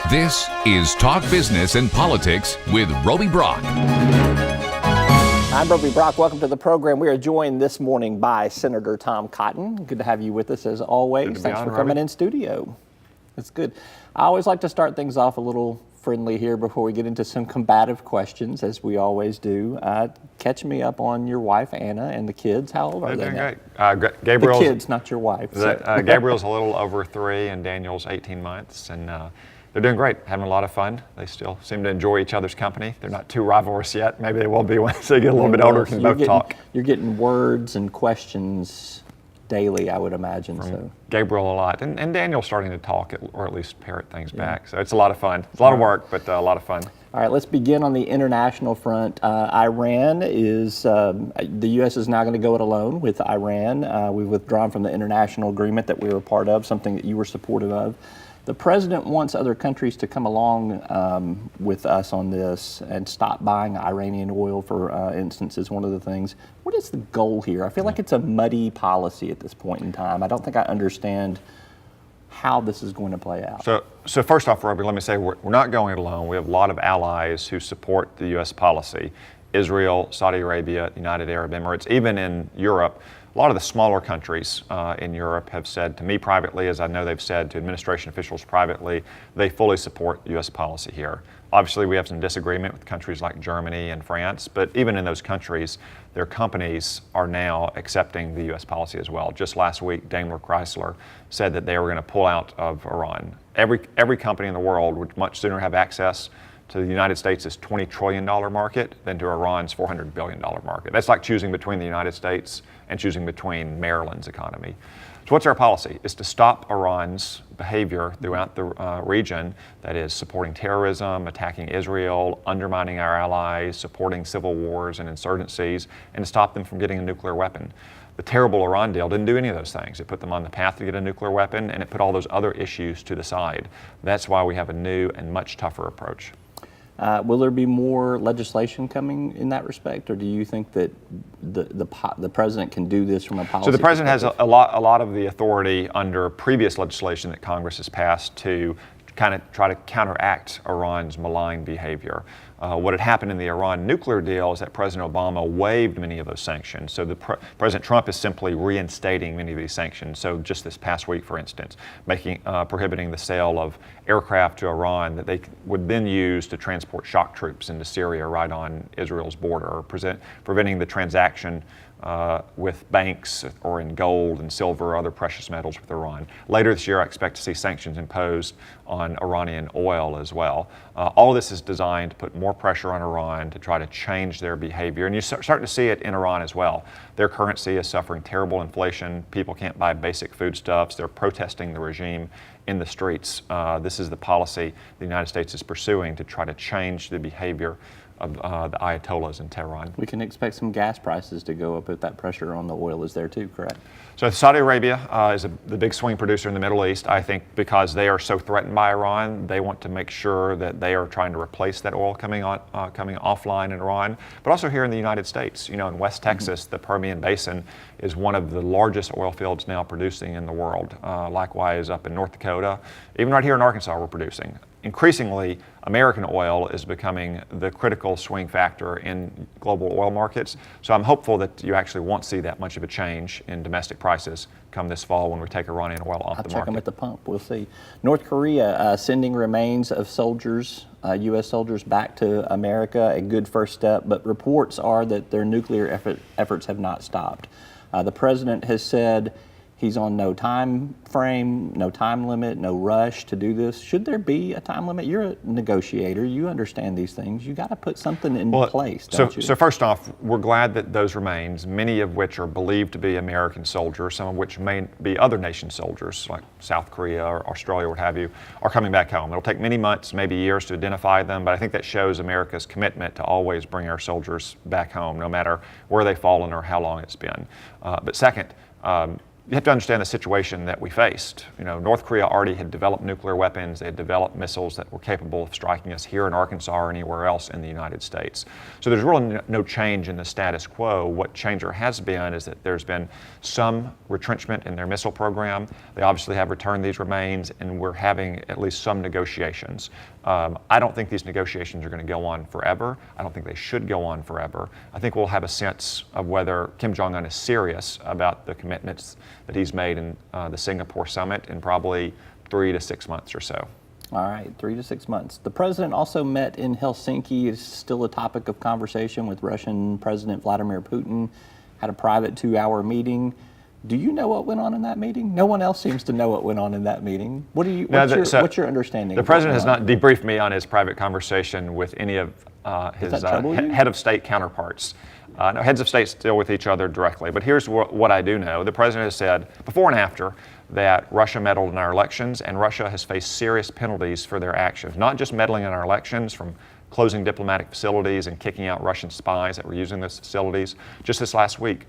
This is Talk Business and Politics with Roby Brock. I'm Roby Brock. Welcome to the program. We are joined this morning by Senator Tom Cotton. Good to have you with us as always. Thanks for coming in studio. It's good. I always like to start things off a little friendly here before we get into some combative questions, as we always do. Catch me up on your wife, Anna, and the kids. How old are they now? Great. Gabriel's, the kids, not your wife. Gabriel's a little over 3, and Daniel's 18 months. And they're doing great, having a lot of fun. They still seem to enjoy each other's company. They're not too rivalrous yet. Maybe they will be once they get a little bit older, can both talk. You're getting words and questions daily, I would imagine. From Gabriel a lot. And Daniel's starting to talk, or at least parrot things back. So it's a lot of fun. It's a lot of work, but a lot of fun. All right, let's begin on the international front. Iran is, the U.S. is now going to go it alone with Iran. We've withdrawn from the international agreement that we were part of, something that you were supportive of. The president wants other countries to come along with us on this and stop buying Iranian oil, for instance, is one of the things. What is the goal here? I feel like it's a muddy policy at this point in time. I don't think I understand how this is going to play out. So first off, Robbie, let me say we're not going it alone. We have a lot of allies who support the U.S. policy. Israel, Saudi Arabia, the United Arab Emirates, even in Europe. A lot of the smaller countries in Europe have said to me privately, as I know they've said to administration officials privately, they fully support U.S. policy here. Obviously, we have some disagreement with countries like Germany and France, but even in those countries, their companies are now accepting the U.S. policy as well. Just last week, Daimler Chrysler said that they were going to pull out of Iran. Every company in the world would much sooner have access to the United States' $20 trillion market than to Iran's $400 billion market. That's like choosing between the United States and choosing between Maryland's economy. So what's our policy? Is to stop Iran's behavior throughout the region, that is supporting terrorism, attacking Israel, undermining our allies, supporting civil wars and insurgencies, and to stop them from getting a nuclear weapon. The terrible Iran deal didn't do any of those things. It put them on the path to get a nuclear weapon, and it put all those other issues to the side. That's why we have a new and much tougher approach. Will there be more legislation coming in that respect, or do you think that the president can do this from a policy? So the president has a lot of the authority under previous legislation that Congress has passed to kind of try to counteract Iran's malign behavior. What had happened in the Iran nuclear deal is that President Obama waived many of those sanctions. So President Trump is simply reinstating many of these sanctions. So just this past week, for instance, prohibiting the sale of aircraft to Iran that they would then use to transport shock troops into Syria right on Israel's border, or preventing the transaction with banks or in gold and silver or other precious metals with Iran. Later this year, I expect to see sanctions imposed on Iranian oil as well. All of this is designed to put more pressure on Iran to try to change their behavior. And you start to see it in Iran as well. Their currency is suffering terrible inflation. People can't buy basic foodstuffs. They're protesting the regime in the streets. This is the policy the United States is pursuing to try to change the behavior of the Ayatollahs in Tehran. We can expect some gas prices to go up if that pressure on the oil is there too, correct? So Saudi Arabia is the big swing producer in the Middle East. I think because they are so threatened by Iran, they want to make sure that they are trying to replace that oil coming offline in Iran, but also here in the United States. You know, in West Texas, the Permian Basin is one of the largest oil fields now producing in the world. Likewise, up in North Dakota, even right here in Arkansas, we're producing. Increasingly, American oil is becoming the critical swing factor in global oil markets. So I'm hopeful that you actually won't see that much of a change in domestic prices come this fall when we take Iranian oil off the market. I'll check them at the pump. We'll see. North Korea sending remains of soldiers, U.S. soldiers, back to America, a good first step. But reports are that their nuclear efforts have not stopped. The president has said he's on no time frame, no time limit, no rush to do this. Should there be a time limit? You're a negotiator. You understand these things. You got to put something in place, don't you? So first off, we're glad that those remains, many of which are believed to be American soldiers, some of which may be other nation soldiers, like South Korea or Australia, what have you, are coming back home. It'll take many months, maybe years to identify them, but I think that shows America's commitment to always bring our soldiers back home, no matter where they've fallen or how long it's been. But second, you have to understand the situation that we faced. You know, North Korea already had developed nuclear weapons. They had developed missiles that were capable of striking us here in Arkansas or anywhere else in the United States. So there's really no change in the status quo. What change there has been is that there's been some retrenchment in their missile program. They obviously have returned these remains, and we're having at least some negotiations. I don't think these negotiations are going to go on forever. I don't think they should go on forever. I think we'll have a sense of whether Kim Jong-un is serious about the commitments that he's made in the Singapore summit in probably 3 to 6 months or so. All right, 3 to 6 months. The president also met in Helsinki. It's still a topic of conversation with Russian President Vladimir Putin. Had a private 2-hour meeting. Do you know what went on in that meeting? No one else seems to know what went on in that meeting. What's your understanding? The president has not debriefed me on his private conversation with any of his head of state counterparts. No, heads of state deal with each other directly. But here's what I do know. The president has said, before and after, that Russia meddled in our elections, and Russia has faced serious penalties for their actions. Not just meddling in our elections, from closing diplomatic facilities and kicking out Russian spies that were using those facilities. Just this last week,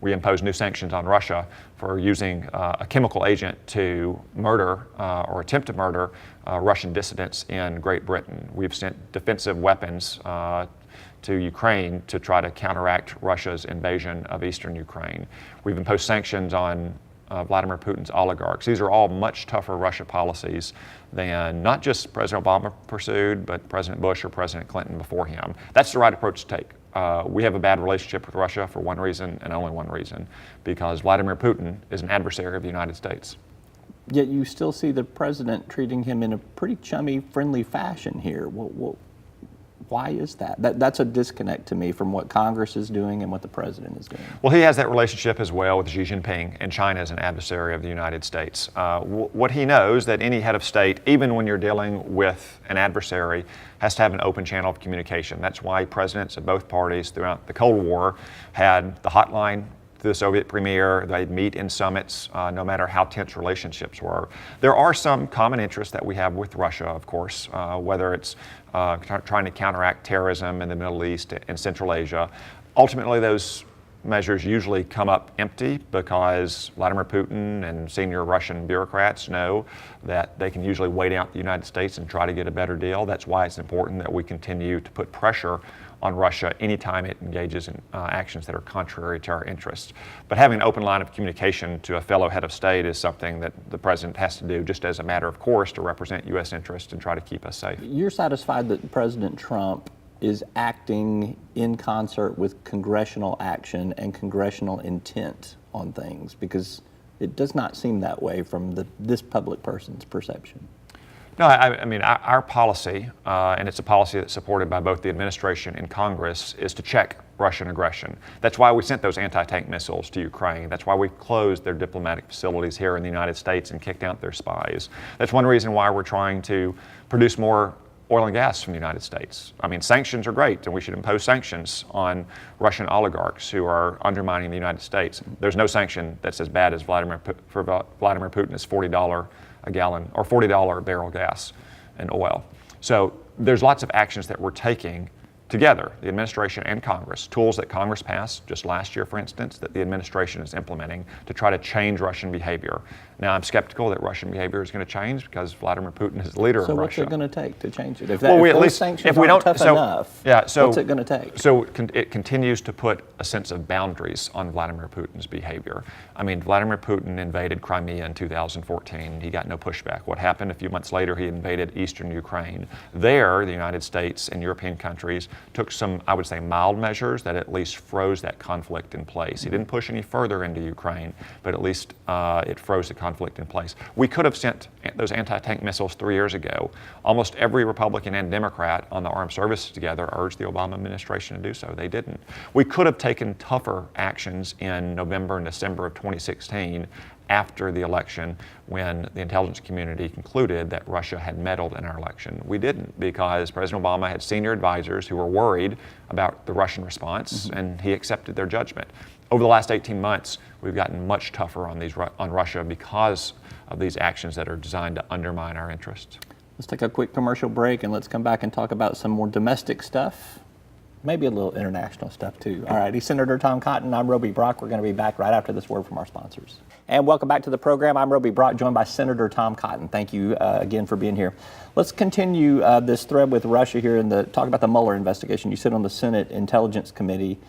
we imposed new sanctions on Russia for using a chemical agent to murder or attempt to murder Russian dissidents in Great Britain. We've sent defensive weapons to Ukraine to try to counteract Russia's invasion of eastern Ukraine. We've imposed sanctions on Vladimir Putin's oligarchs. These are all much tougher Russia policies than not just President Obama pursued, but President Bush or President Clinton before him. That's the right approach to take. We have a bad relationship with Russia for one reason and only one reason, because Vladimir Putin is an adversary of the United States. Yet you still see the president treating him in a pretty chummy, friendly fashion here. Why is that? That's a disconnect to me from what Congress is doing and what the president is doing. Well, he has that relationship as well with Xi Jinping, and China is an adversary of the United States. What he knows that any head of state, even when you're dealing with an adversary, has to have an open channel of communication. That's why presidents of both parties throughout the Cold War had the hotline to the Soviet premier. They'd meet in summits, no matter how tense relationships were. There are some common interests that we have with Russia, of course, whether it's trying to counteract terrorism in the Middle East and Central Asia. Ultimately, those measures usually come up empty because Vladimir Putin and senior Russian bureaucrats know that they can usually wait out the United States and try to get a better deal. That's why it's important that we continue to put pressure on Russia anytime it engages in actions that are contrary to our interests. But having an open line of communication to a fellow head of state is something that the president has to do just as a matter of course to represent U.S. interests and try to keep us safe. You're satisfied that President Trump is acting in concert with congressional action and congressional intent on things, because it does not seem that way from this public person's perception. No, I mean, our policy, and it's a policy that's supported by both the administration and Congress, is to check Russian aggression. That's why we sent those anti-tank missiles to Ukraine. That's why we closed their diplomatic facilities here in the United States and kicked out their spies. That's one reason why we're trying to produce more oil and gas from the United States. I mean, sanctions are great, and we should impose sanctions on Russian oligarchs who are undermining the United States. There's no sanction that's as bad as Vladimir Putin is $40 a gallon or $40 a barrel gas and oil. So there's lots of actions that we're taking together, the administration and Congress, tools that Congress passed just last year, for instance, that the administration is implementing to try to change Russian behavior. Now, I'm skeptical that Russian behavior is going to change because Vladimir Putin is the leader of Russia. So what's it going to take to change it? If If sanctions we aren't don't, tough enough, so what's it going to take? So it continues to put a sense of boundaries on Vladimir Putin's behavior. I mean, Vladimir Putin invaded Crimea in 2014. He got no pushback. What happened a few months later? He invaded eastern Ukraine. There, the United States and European countries took some, I would say, mild measures that at least froze that conflict in place. He didn't push any further into Ukraine, but at least it froze the conflict in place. We could have sent those anti-tank missiles 3 years ago. Almost every Republican and Democrat on the armed services together urged the Obama administration to do so. They didn't. We could have taken tougher actions in November and December of 2016 after the election when the intelligence community concluded that Russia had meddled in our election. We didn't, because President Obama had senior advisors who were worried about the Russian response, and he accepted their judgment. Over the last 18 months, we've gotten much tougher on Russia because of these actions that are designed to undermine our interests. Let's take a quick commercial break and let's come back and talk about some more domestic stuff, maybe a little international stuff too. All righty, Senator Tom Cotton, I'm Roby Brock. We're going to be back right after this word from our sponsors. And welcome back to the program. I'm Roby Brock, joined by Senator Tom Cotton. Thank you again for being here. Let's continue this thread with Russia here and talk about the Mueller investigation. You sit on the Senate Intelligence Committee.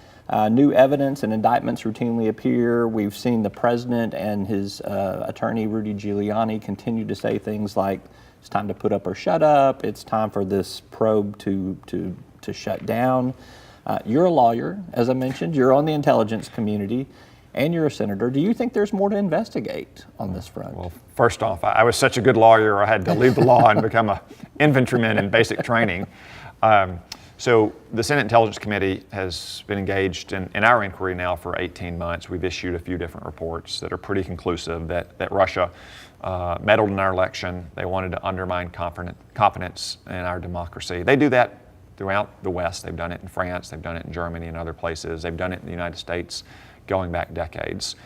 New evidence and indictments routinely appear. We've seen the president and his attorney, Rudy Giuliani, continue to say things like, it's time to put up or shut up. It's time for this probe to shut down. You're a lawyer, as I mentioned. You're on the intelligence community. And you're a senator. Do you think there's more to investigate on this front? Well, first off, I was such a good lawyer, I had to leave the law and become an infantryman in basic training. So the Senate Intelligence Committee has been engaged in our inquiry now for 18 months. We've issued a few different reports that are pretty conclusive that Russia meddled in our election. They wanted to undermine confidence in our democracy. They do that throughout the West. They've done it in France, they've done it in Germany and other places. They've done it in the United States going back decades.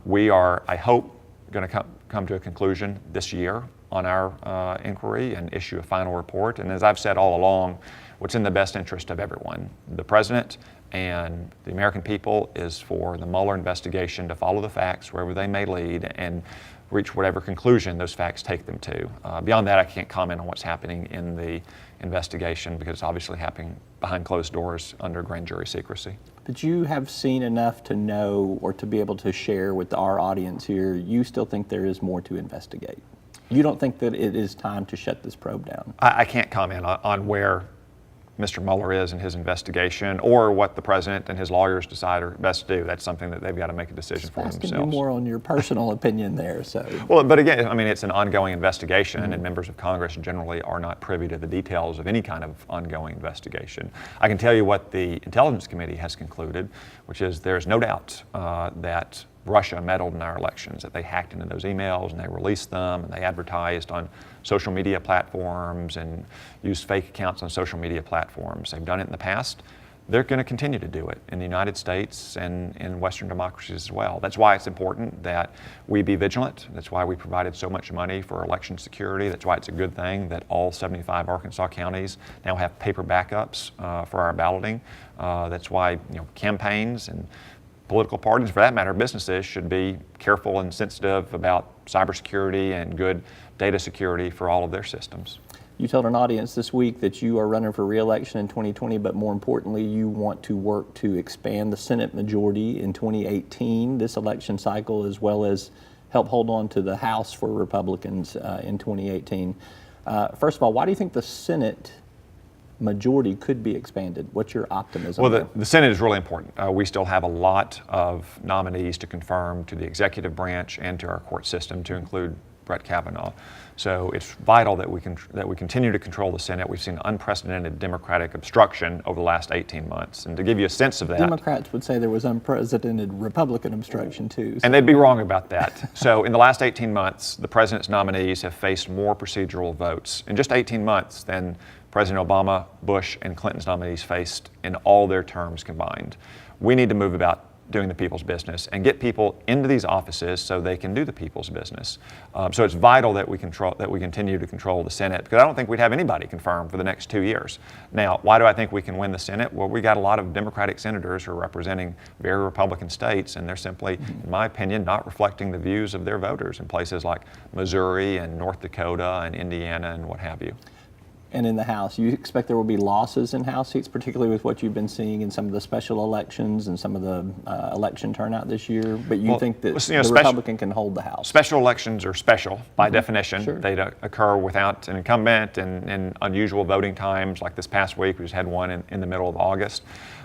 We are, I hope, going to come to a conclusion this year on our inquiry and issue a final report. And as I've said all along, what's in the best interest of everyone, the president and the American people, is for the Mueller investigation to follow the facts wherever they may lead and reach whatever conclusion those facts take them to. Beyond that, I can't comment on what's happening in the investigation because it's obviously happening behind closed doors under grand jury secrecy. But you have seen enough to know or to be able to share with our audience here, you still think there is more to investigate. You don't think that it is time to shut this probe down? I can't comment on where Mr. Mueller is in his investigation or what the president and his lawyers decide are best to do. That's something that they've got to make a decision for themselves. Asking you more on your personal opinion there. So. Well, but again, I mean, it's an ongoing investigation, and members of Congress generally are not privy to the details of any kind of ongoing investigation. I can tell you what the Intelligence Committee has concluded, which is there's no doubt that Russia meddled in our elections, that they hacked into those emails and they released them and they advertised on social media platforms and used fake accounts on social media platforms. They've done it in the past. They're going to continue to do it in the United States and in Western democracies as well. That's why it's important that we be vigilant. That's why we provided so much money for election security. That's why it's a good thing that all 75 Arkansas counties now have paper backups for our balloting. That's why campaigns and political parties, for that matter, businesses should be careful and sensitive about cybersecurity and good data security for all of their systems. You told an audience this week that you are running for re-election in 2020, but more importantly, you want to work to expand the Senate majority in 2018, this election cycle, as well as help hold on to the House for Republicans in 2018. First of all, why do you think the Senate majority could be expanded? What's your optimism? Well, the Senate is really important. We still have a lot of nominees to confirm to the executive branch and to our court system, to include Brett Kavanaugh. So it's vital that we continue to control the Senate. We've seen unprecedented Democratic obstruction over the last 18 months. And to give you a sense of that, Democrats would say there was unprecedented Republican obstruction too. So. And they'd be wrong about that. So in the last 18 months, the president's nominees have faced more procedural votes in just 18 months than President Obama, Bush, and Clinton's nominees faced in all their terms combined. We need to move about doing the people's business and get people into these offices so they can do the people's business. So it's vital that we continue to control the Senate, because I don't think we'd have anybody confirmed for the next 2 years. Now, why do I think we can win the Senate? Well, we got a lot of Democratic senators who are representing very Republican states, and they're simply, in my opinion, not reflecting the views of their voters in places like Missouri and North Dakota and Indiana and what have you. And in the House, you expect there will be losses in House seats, particularly with what you've been seeing in some of the special elections and some of the election turnout this year. But you think that the Republican can hold the House? Special elections are special by definition. Sure. They occur without an incumbent and unusual voting times, like this past week. We just had one in the middle of August.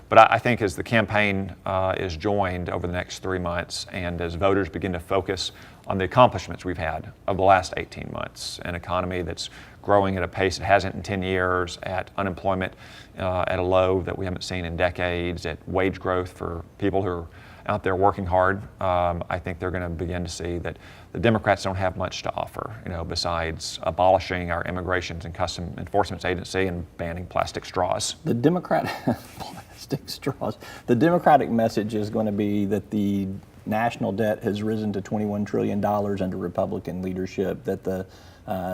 But I think as the campaign is joined over the next 3 months, and as voters begin to focus on the accomplishments we've had over the last 18 months, an economy that's growing at a pace it hasn't in 10 years, at unemployment at a low that we haven't seen in decades, at wage growth for people who are out there working hard, I think they're going to begin to see that the Democrats don't have much to offer, besides abolishing our Immigration and Customs Enforcement Agency and banning plastic straws. The plastic straws. The Democratic message is going to be that the national debt has risen to $21 trillion under Republican leadership, that the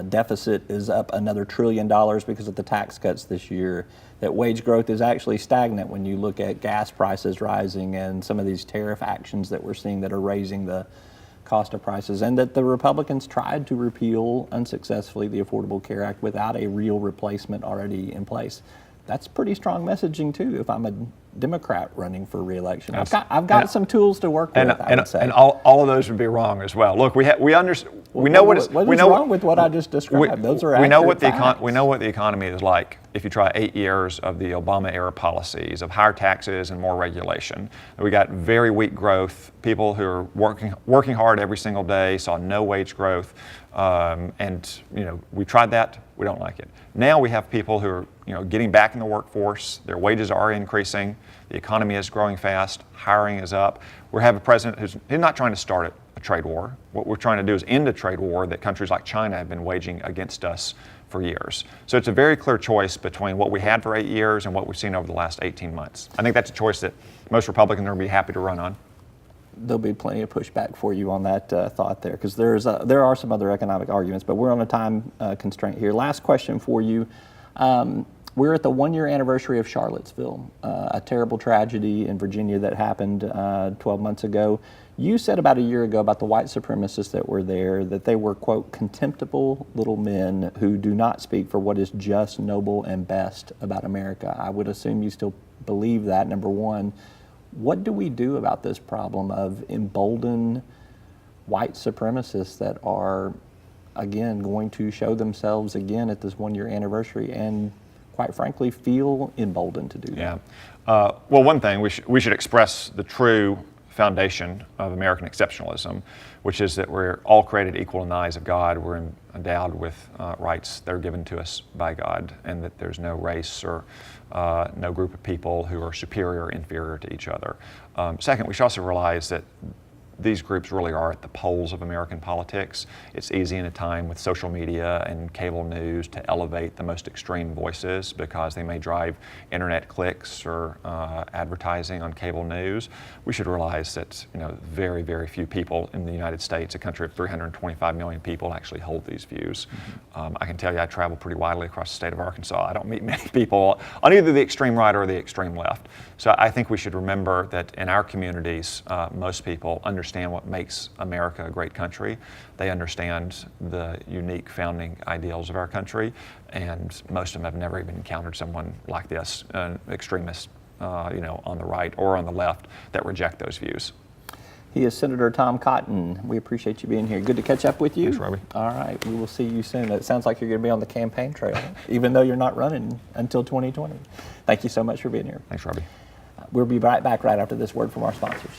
deficit is up another $1 trillion because of the tax cuts this year, that wage growth is actually stagnant when you look at gas prices rising and some of these tariff actions that we're seeing that are raising the cost of prices, and that the Republicans tried to repeal unsuccessfully the Affordable Care Act without a real replacement already in place. That's pretty strstrong messaging too. If I'm a Democrat running for re-election, I've got some tools to work with. I would say, and all of those would be wrong as well. Look, we understand. We know what is wrong with what I just described. Those are we know what facts. we know what the economy is like if you try 8 years of the Obama era policies of higher taxes and more regulation. We got very weak growth. People who are working hard every single day saw no wage growth, and we tried that. We don't like it. Now we have people who are getting back in the workforce. Their wages are increasing. The economy is growing fast. Hiring is up. We have a president who's not trying to start a trade war. What we're trying to do is end a trade war that countries like China have been waging against us for years. So it's a very clear choice between what we had for 8 years and what we've seen over the last 18 months. I think that's a choice that most Republicans are going to be happy to run on. There'll be plenty of pushback for you on that thought there, because there are some other economic arguments, but we're on a time constraint here. Last question for you. We're at the 1-year anniversary of Charlottesville, a terrible tragedy in Virginia that happened 12 months ago. You said about a year ago about the white supremacists that were there that they were, quote, contemptible little men who do not speak for what is just, noble, and best about America. I would assume you still believe that, number one. What do we do about this problem of emboldened white supremacists that are, again, going to show themselves again at this 1-year anniversary and, quite frankly, feel emboldened to do that? Yeah. Well, one thing, we should express the true foundation of American exceptionalism, which is that we're all created equal in the eyes of God. We're endowed with rights that are given to us by God, and that there's no race or no group of people who are superior or inferior to each other. Second, we should also realize that these groups really are at the poles of American politics. It's easy in a time with social media and cable news to elevate the most extreme voices because they may drive internet clicks or advertising on cable news. We should realize that very, very few people in the United States, a country of 325 million people, actually hold these views. Mm-hmm. I can tell you I travel pretty widely across the state of Arkansas. I don't meet many people on either the extreme right or the extreme left. So I think we should remember that in our communities, most people understand what makes America a great country. They understand the unique founding ideals of our country, and most of them have never even encountered someone like this, an extremist, on the right or on the left, that reject those views. He is Senator Tom Cotton. We appreciate you being here. Good to catch up with you. Thanks, Robbie. All right, we will see you soon. It sounds like you're going to be on the campaign trail, even though you're not running until 2020. Thank you so much for being here. Thanks, Robbie. We'll be right back right after this word from our sponsors.